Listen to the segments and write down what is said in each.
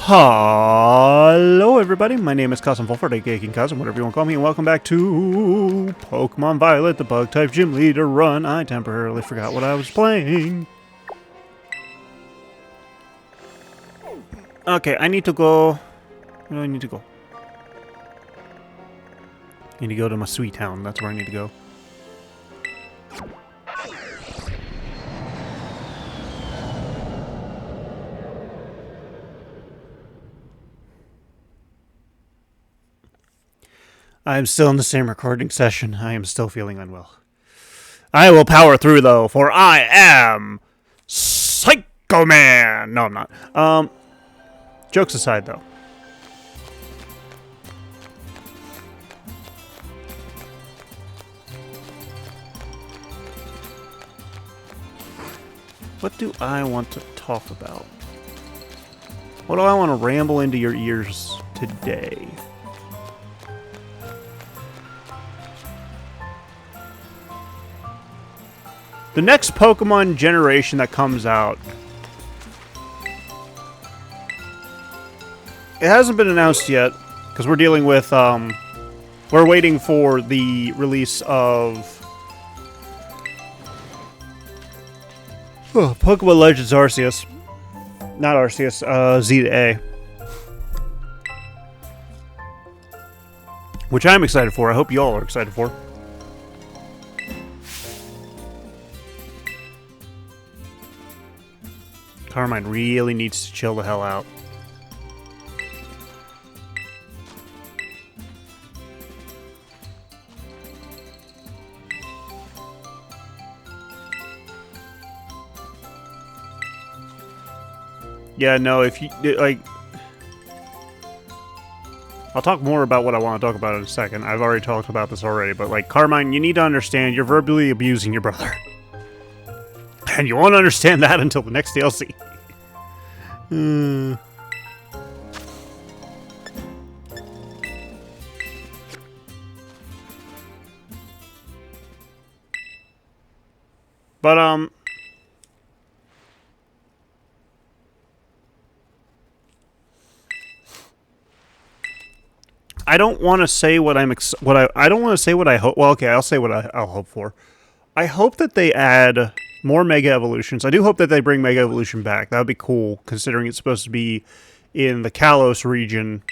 Hello everybody, my name is Kazm Vulfhart, aka King Kazm, whatever you want to call me, and welcome back to Pokemon Violet, the Bug-type Gym Leader run. I temporarily forgot what I was playing. Okay, I need to go... Where do I need to go? I need to go to my sweet town, that's where I need to go. I am still in the same recording session. I am still feeling unwell. I will power through, though, for I am... Psycho Man! No, I'm not. Jokes aside, though. What do I want to talk about? What do I want to ramble into your ears today? The next Pokemon generation that comes out, it hasn't been announced yet, because we're dealing with, we're waiting for the release of Pokemon Legends Arceus. Not Arceus, Z to A. Which I'm excited for. I hope you all are excited for. Carmine really needs to chill the hell out. Yeah, no, if you, like... I'll talk more about what I want to talk about in a second. I've already talked about this already, but, like, Carmine, you need to understand you're verbally abusing your brother. And you won't understand that until the next DLC. But, I don't want to say what I don't want to say what I hope. Well, okay, I'll say what I'll hope for. I hope that they add more Mega Evolutions. I do hope that they bring Mega Evolution back. That would be cool, considering it's supposed to be in the Kalos region.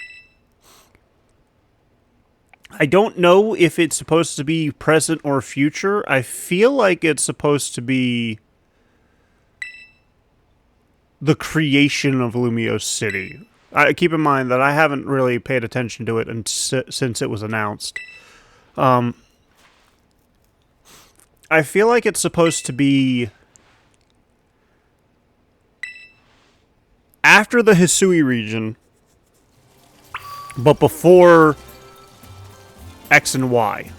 I don't know if it's supposed to be present or future. I feel like it's supposed to be the creation of Lumiose City. Keep in mind that I haven't really paid attention to it since it was announced. I feel like it's supposed to be after the Hisui region, but before X and Y.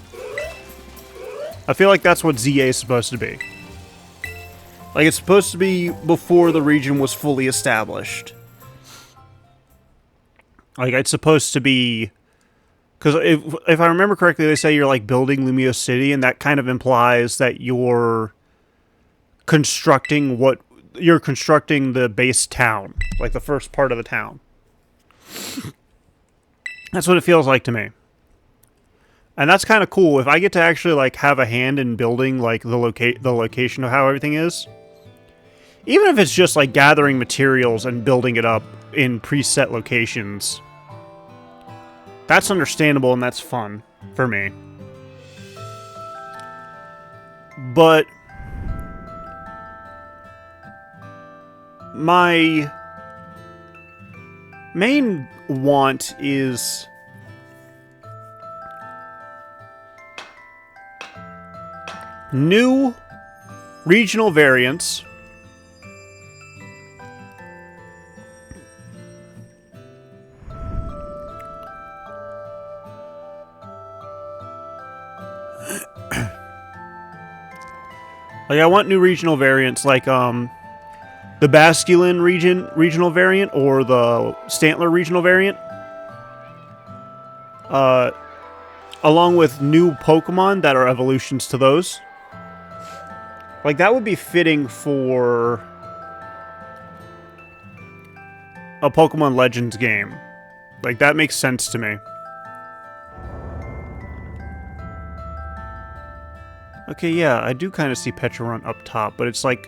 I feel like that's what ZA is supposed to be. Like, it's supposed to be before the region was fully established. Like, it's supposed to be... Because if I remember correctly, they say you're, like, building Lumiose City, and that kind of implies that you're constructing the base town. Like, the first part of the town. That's what it feels like to me. And that's kind of cool. If I get to actually, like, have a hand in building, like, the location of how everything is. Even if it's just, like, gathering materials and building it up in preset locations. That's understandable and that's fun for me. But my main want is new regional variants. Like, I want new regional variants, like, the Basculin regional variant, or the Stantler regional variant. Along with new Pokemon that are evolutions to those. Like, that would be fitting for a Pokemon Legends game. Like, that makes sense to me. Okay, yeah, I do kind of see Pecharunt up top, but it's like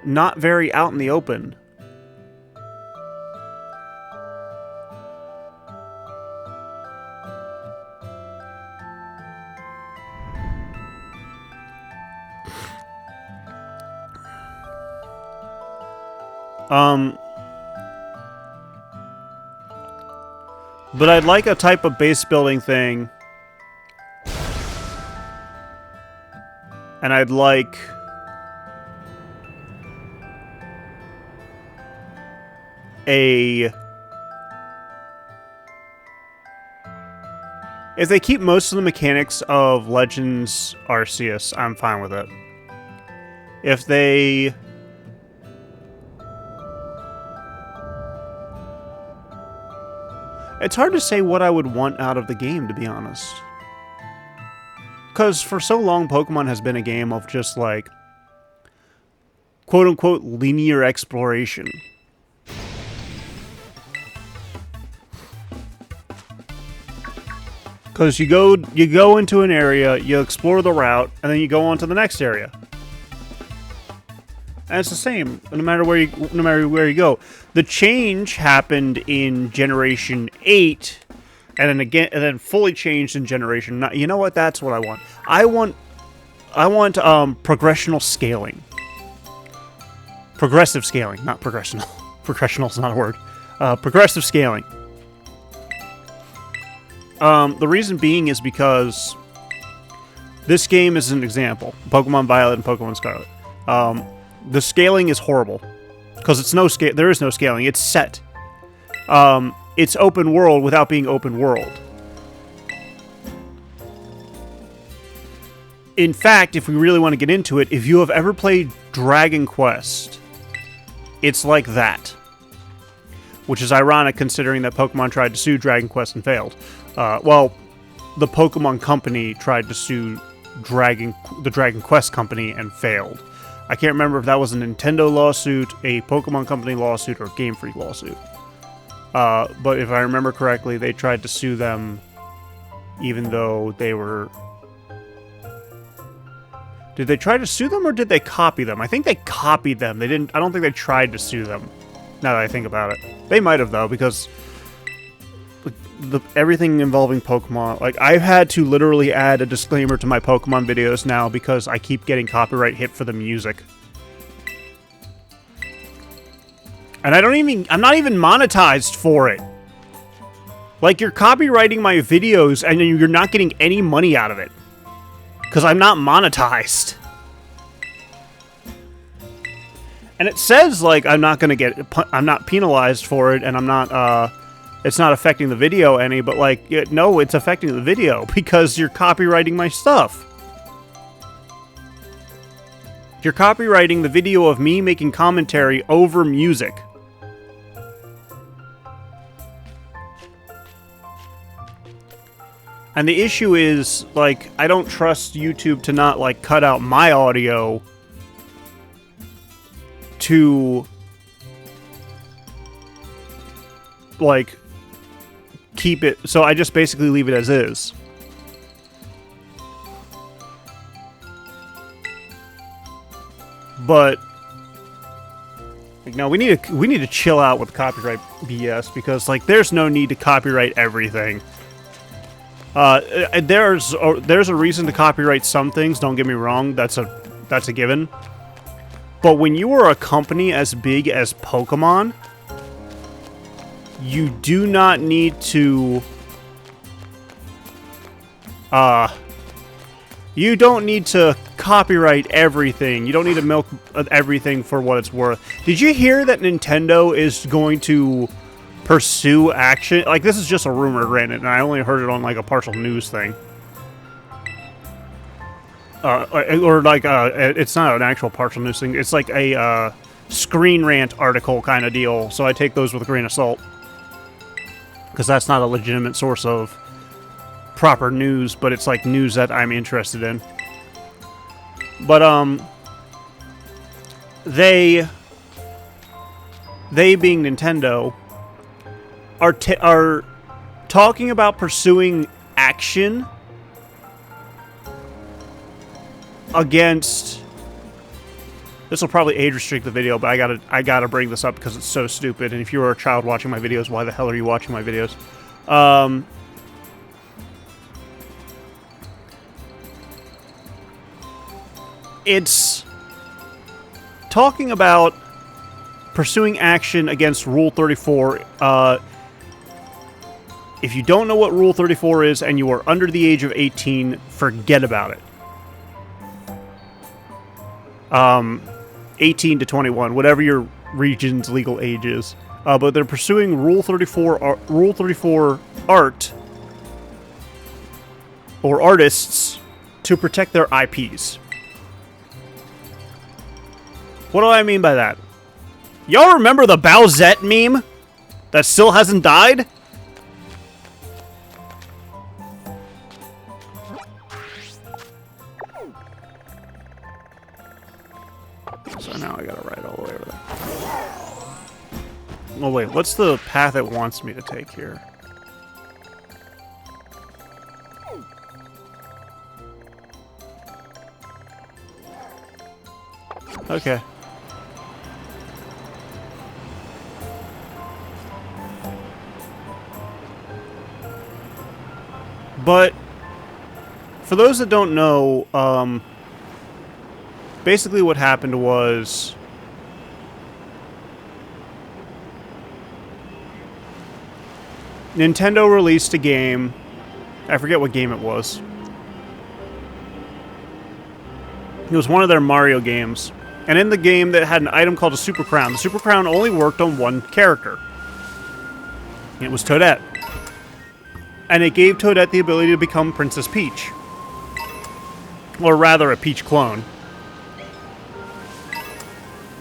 not very out in the open. But I'd like a type of base building thing. And I'd like a... If they keep most of the mechanics of Legends Arceus, I'm fine with it. If they... It's hard to say what I would want out of the game, to be honest. Because for so long, Pokemon has been a game of just, like, quote-unquote linear exploration. Because you go into an area, you explore the route, and then you go on to the next area. And it's the same no matter where you go. The change happened in Generation 8, and then fully changed in Generation 9. You know what? That's what I want. I want progressional scaling. Progressive scaling, not progressional. Progressional is not a word. Progressive scaling. The reason being is because this game is an example. Pokemon Violet and Pokemon Scarlet. The scaling is horrible because it's no scale. There is no scaling. It's set. It's open world without being open world. In fact, if we really want to get into it, if you have ever played Dragon Quest, it's like that. Which is ironic considering that Pokemon tried to sue Dragon Quest and failed. Well, the Pokemon Company tried to sue the Dragon Quest Company and failed. I can't remember if that was a Nintendo lawsuit, a Pokemon Company lawsuit, or a Game Freak lawsuit. But if I remember correctly, they tried to sue them even though they were... Did they try to sue them or did they copy them? I think they copied them. They didn't... I don't think they tried to sue them, now that I think about it. They might have, though, because... everything involving Pokemon, like, I've had to literally add a disclaimer to my Pokemon videos now because I keep getting copyright hit for the music. And I'm not even monetized for it. Like, you're copywriting my videos and you're not getting any money out of it. Because I'm not monetized. And it says, like, I'm not penalized for it and I'm not, it's not affecting the video any, but, like, no, it's affecting the video because you're copywriting my stuff. You're copywriting the video of me making commentary over music. And the issue is, like, I don't trust YouTube to not, like, cut out my audio to, like... keep it, so I just basically leave it as is. But like, no, we need to chill out with copyright BS because, like, there's no need to copyright everything. There's a reason to copyright some things, don't get me wrong, that's a given. But when you are a company as big as Pokemon, you do not need to... you don't need to copyright everything. You don't need to milk everything for what it's worth. Did you hear that Nintendo is going to pursue action? Like, this is just a rumor, granted, and I only heard it on, like, a partial news thing. It's not an actual partial news thing. It's like a, Screen Rant article kind of deal, so I take those with a grain of salt. Because that's not a legitimate source of proper news, but it's like news that I'm interested in. But, they being Nintendo, are talking about pursuing action against... This will probably age restrict the video, but I gotta bring this up because it's so stupid. And if you were a child watching my videos, why the hell are you watching my videos? It's talking about pursuing action against Rule 34. If you don't know what Rule 34 is and you are under the age of 18, forget about it. 18 to 21, whatever your region's legal age is. But they're pursuing Rule 34 art or artists to protect their IPs. What do I mean by that? Y'all remember the Bowsette meme that still hasn't died? So now I gotta ride all the way over there. Oh wait, what's the path it wants me to take here? Okay. But for those that don't know, basically what happened was Nintendo released a game. I forget what game it was. It was one of their Mario games. And in the game, that had an item called a Super Crown. The Super Crown only worked on one character. It was Toadette. And it gave Toadette the ability to become Princess Peach. Or rather, a Peach clone.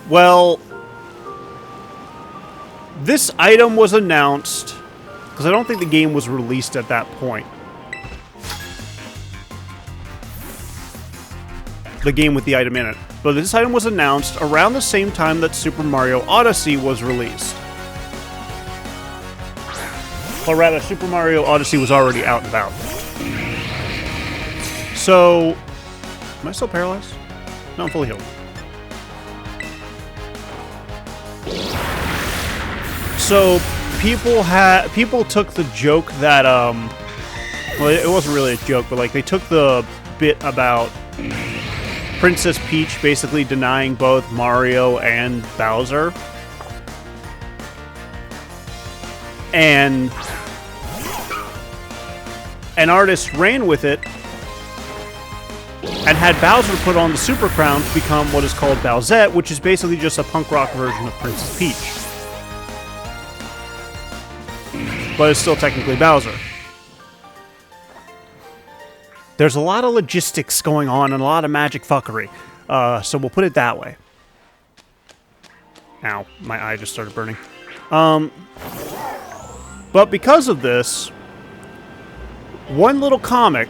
Well, this item was announced, because I don't think the game was released at that point. The game with the item in it. But this item was announced around the same time that Super Mario Odyssey was released. Or rather, Super Mario Odyssey was already out and about. So... Am I still paralyzed? No, I'm fully healed. So, people took the joke that, well, it wasn't really a joke, but, like, they took the bit about Princess Peach basically denying both Mario and Bowser. And an artist ran with it and had Bowser put on the Super Crown to become what is called Bowsette, which is basically just a punk rock version of Princess Peach. But it's still technically Bowser. There's a lot of logistics going on and a lot of magic fuckery. So we'll put it that way. Ow, my eye just started burning. But because of this, one little comic,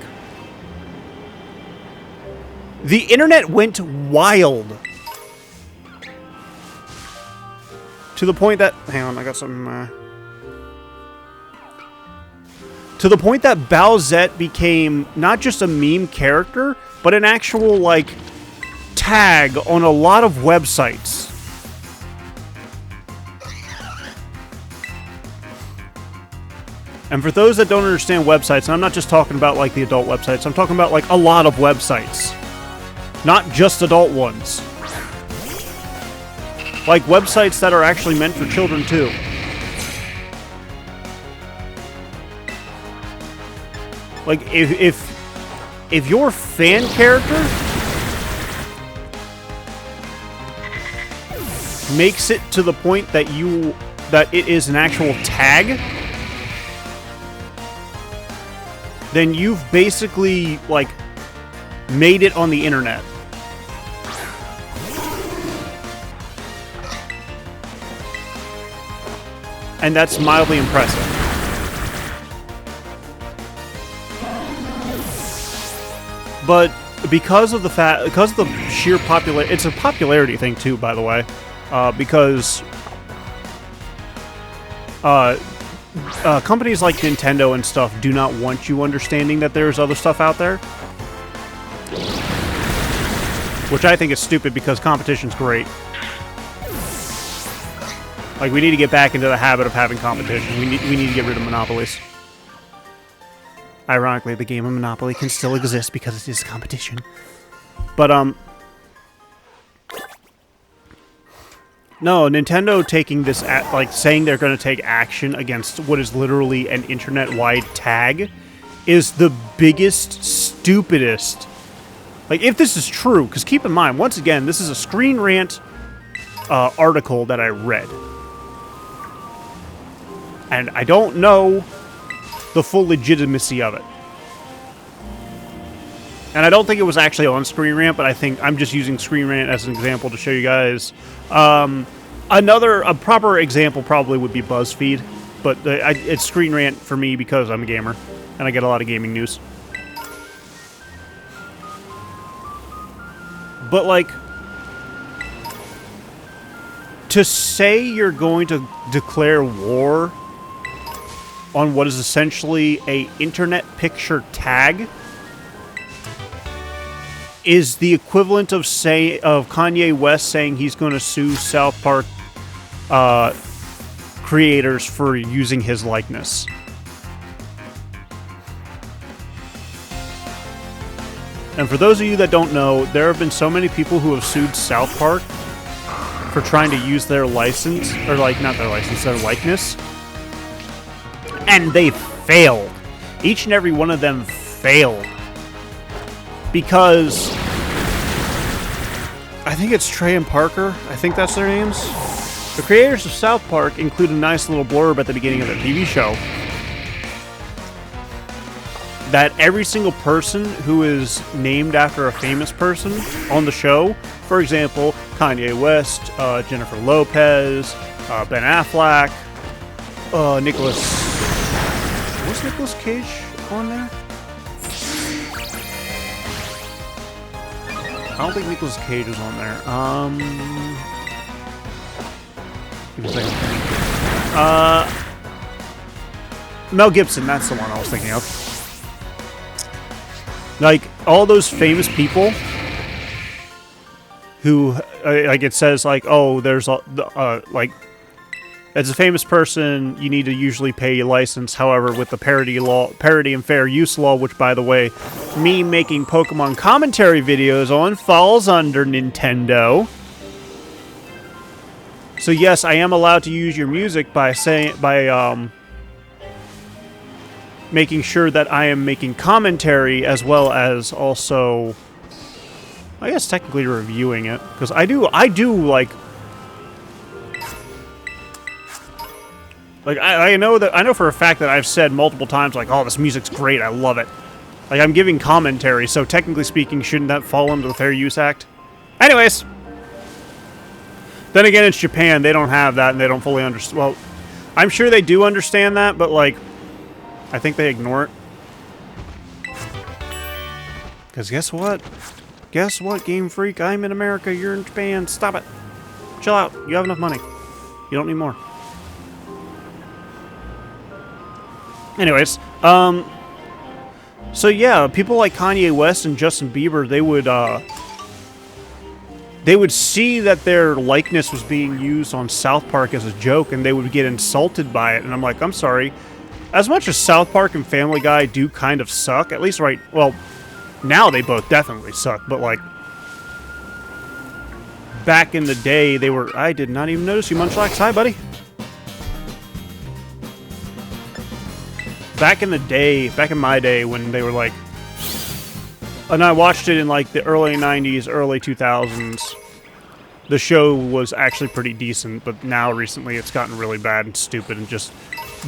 the internet went wild. To the point that... Hang on, I got some... To the point that Bowsette became not just a meme character, but an actual, like, tag on a lot of websites. And for those that don't understand websites, and I'm not just talking about, like, the adult websites, I'm talking about, like, a lot of websites. Not just adult ones. Like, websites that are actually meant for children, too. Like, if your fan character makes it to the point that it is an actual tag, then you've basically, like, made it on the internet. And that's mildly impressive. But because of the sheer popularity, it's a popularity thing too, by the way, because companies like Nintendo and stuff do not want you understanding that there's other stuff out there. Which I think is stupid because competition's great. Like, we need to get back into the habit of having competition. We need to get rid of monopolies. Ironically, the game of Monopoly can still exist because it is competition. But, no, Nintendo taking this, like, saying they're going to take action against what is literally an internet-wide tag is the biggest, stupidest. Like, if this is true, because keep in mind, once again, this is a Screen Rant article that I read. And I don't know the full legitimacy of it. And I don't think it was actually on Screen Rant, but I think I'm just using Screen Rant as an example to show you guys. A proper example probably would be BuzzFeed, but it's Screen Rant for me because I'm a gamer, and I get a lot of gaming news. But, like, to say you're going to declare war on what is essentially a internet picture tag is the equivalent of Kanye West saying he's going to sue South Park creators for using his likeness. And for those of you that don't know, there have been so many people who have sued South Park for trying to use their license, or like, not their license, their likeness. And they failed. Each and every one of them failed. Because I think it's Trey and Parker. I think that's their names. The creators of South Park include a nice little blurb at the beginning of their TV show that every single person who is named after a famous person on the show, for example, Kanye West, Jennifer Lopez, Ben Affleck, Nicholas... Was Nicolas Cage on there? I don't think Nicolas Cage was on there. Give me a second. Mel Gibson, that's the one I was thinking of. Like, all those famous people who, like, it says, like, oh, there's, like, as a famous person, you need to usually pay a license. However, with the parody and fair use law, which, by the way, me making Pokemon commentary videos on falls under Nintendo. So yes, I am allowed to use your music by making sure that I am making commentary as well as also, I guess, technically reviewing it, because I do like. Like, I know for a fact that I've said multiple times, like, oh, this music's great, I love it. Like, I'm giving commentary, so technically speaking, shouldn't that fall under the Fair Use Act? Anyways. Then again, it's Japan, they don't have that, and they don't fully understand. Well, I'm sure they do understand that, but, like, I think they ignore it. Because guess what? Guess what, Game Freak? I'm in America, you're in Japan, stop it. Chill out, you have enough money. You don't need more. Anyways, so yeah, people like Kanye West and Justin Bieber, they would see that their likeness was being used on South Park as a joke, and they would get insulted by it. And I'm like, I'm sorry. As much as South Park and Family Guy do kind of suck, at least well, now they both definitely suck, but like, back in the day, they were, I did not even notice you, Munchlax. Hi, buddy. Back in my day, when they were like, and I watched it in like the early 90s, early 2000s, the show was actually pretty decent, but now recently it's gotten really bad and stupid and just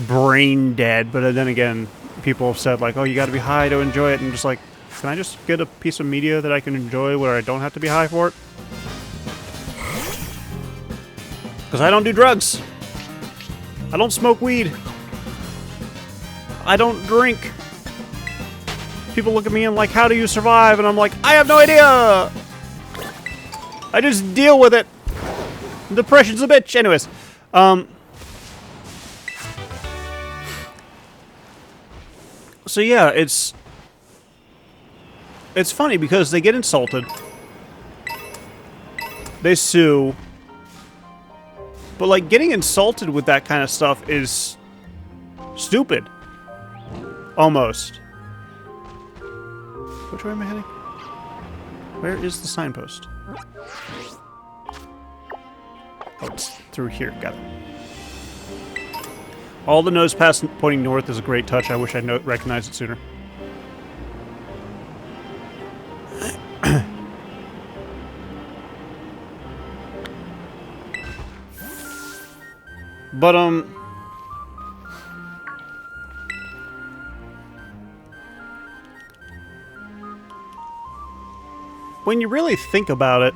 brain dead. But then again, people have said like, oh, you gotta be high to enjoy it, and just like, can I just get a piece of media that I can enjoy where I don't have to be high for it? Because I don't do drugs. I don't smoke weed. I don't drink. People look at me and like, how do you survive? And I'm like, I have no idea. I just deal with it. Depression's a bitch. Anyways, So yeah, it's funny because they get insulted. They sue. But, like, getting insulted with that kind of stuff is stupid. Almost. Which way am I heading? Where is the signpost? Oh, it's through here. Got it. All the nose paths pointing north is a great touch. I wish I'd recognized it sooner. But, when you really think about it,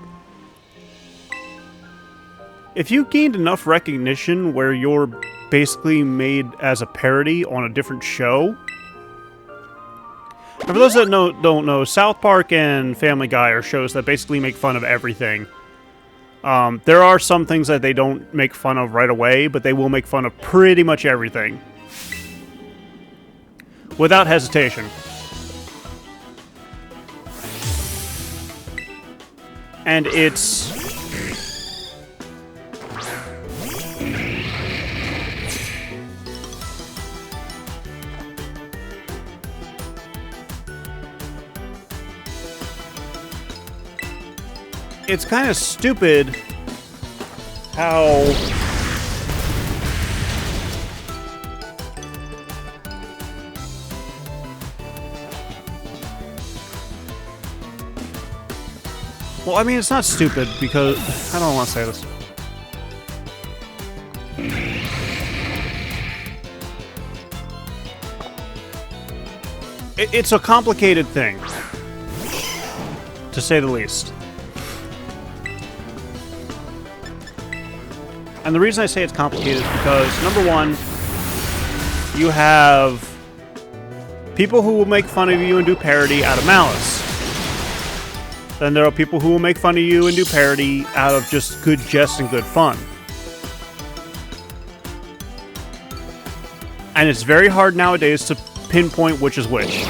if you gained enough recognition where you're basically made as a parody on a different show... And for those that don't know, South Park and Family Guy are shows that basically make fun of everything. There are some things that they don't make fun of right away, but they will make fun of pretty much everything. Without hesitation. And it's... It's kind of stupid how... Well, I mean, it's not stupid because... I don't want to say this. It's a complicated thing, to say the least. And the reason I say it's complicated is because, number one, you have people who will make fun of you and do parody out of malice. Then there are people who will make fun of you and do parody out of just good jest and good fun. And it's very hard nowadays to pinpoint which is which.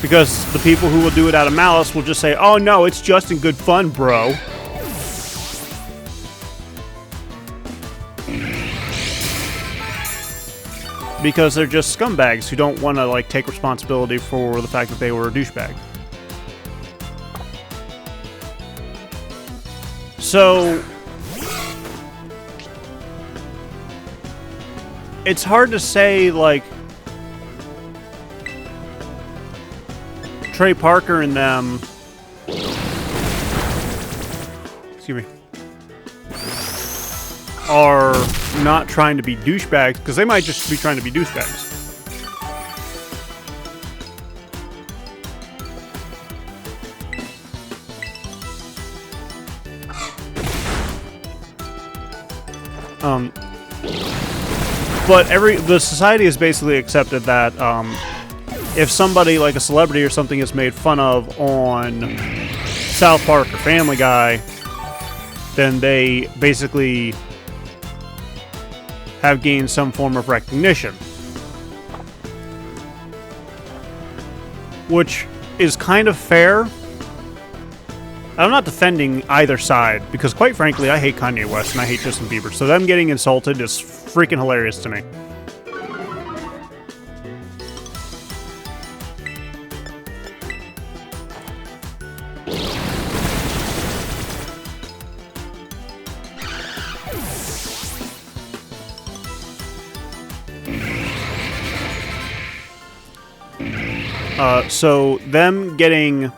Because the people who will do it out of malice will just say, oh no, it's just in good fun, bro. Because they're just scumbags who don't want to, like, take responsibility for the fact that they were a douchebag. So... it's hard to say, like... Trey Parker and them... Excuse me. Are not trying to be douchebags, because they might just be trying to be douchebags. But the society has basically accepted that if somebody, like a celebrity or something, is made fun of on South Park or Family Guy, then they basically have gained some form of recognition. Which is kind of fair. I'm not defending either side, because quite frankly, I hate Kanye West and I hate Justin Bieber, so them getting insulted is freaking hilarious to me. So them getting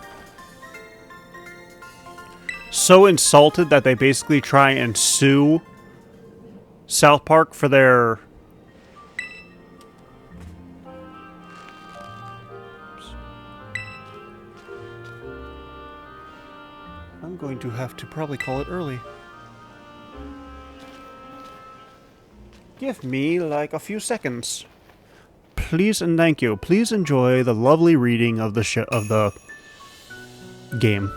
so insulted that they basically try and sue South Park for their... I'm going to have to probably call it early. Give me like a few seconds. Please and thank you. Please enjoy the lovely reading of the game.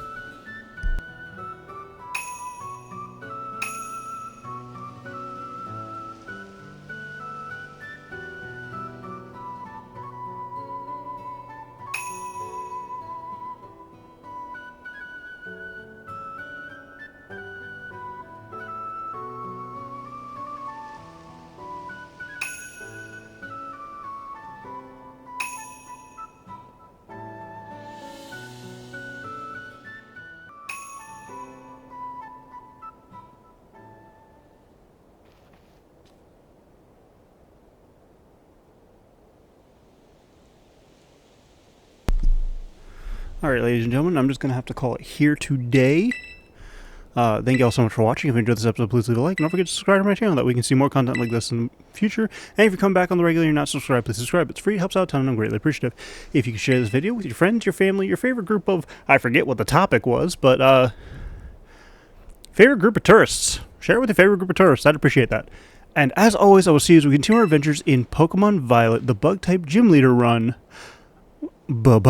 Alright, ladies and gentlemen, I'm just going to have to call it here today. Thank you all so much for watching. If you enjoyed this episode, please leave a like. And don't forget to subscribe to my channel that we can see more content like this in the future. And if you come back on the regular and you're not subscribed, please subscribe. It's free, it helps out a ton, and I'm greatly appreciative. If you can share this video with your friends, your family, your favorite group of... I forget what the topic was, but, favorite group of tourists. Share it with your favorite group of tourists. I'd appreciate that. And as always, I will see you as we continue our adventures in Pokemon Violet, the Bug-type Gym Leader run. Bye-bye!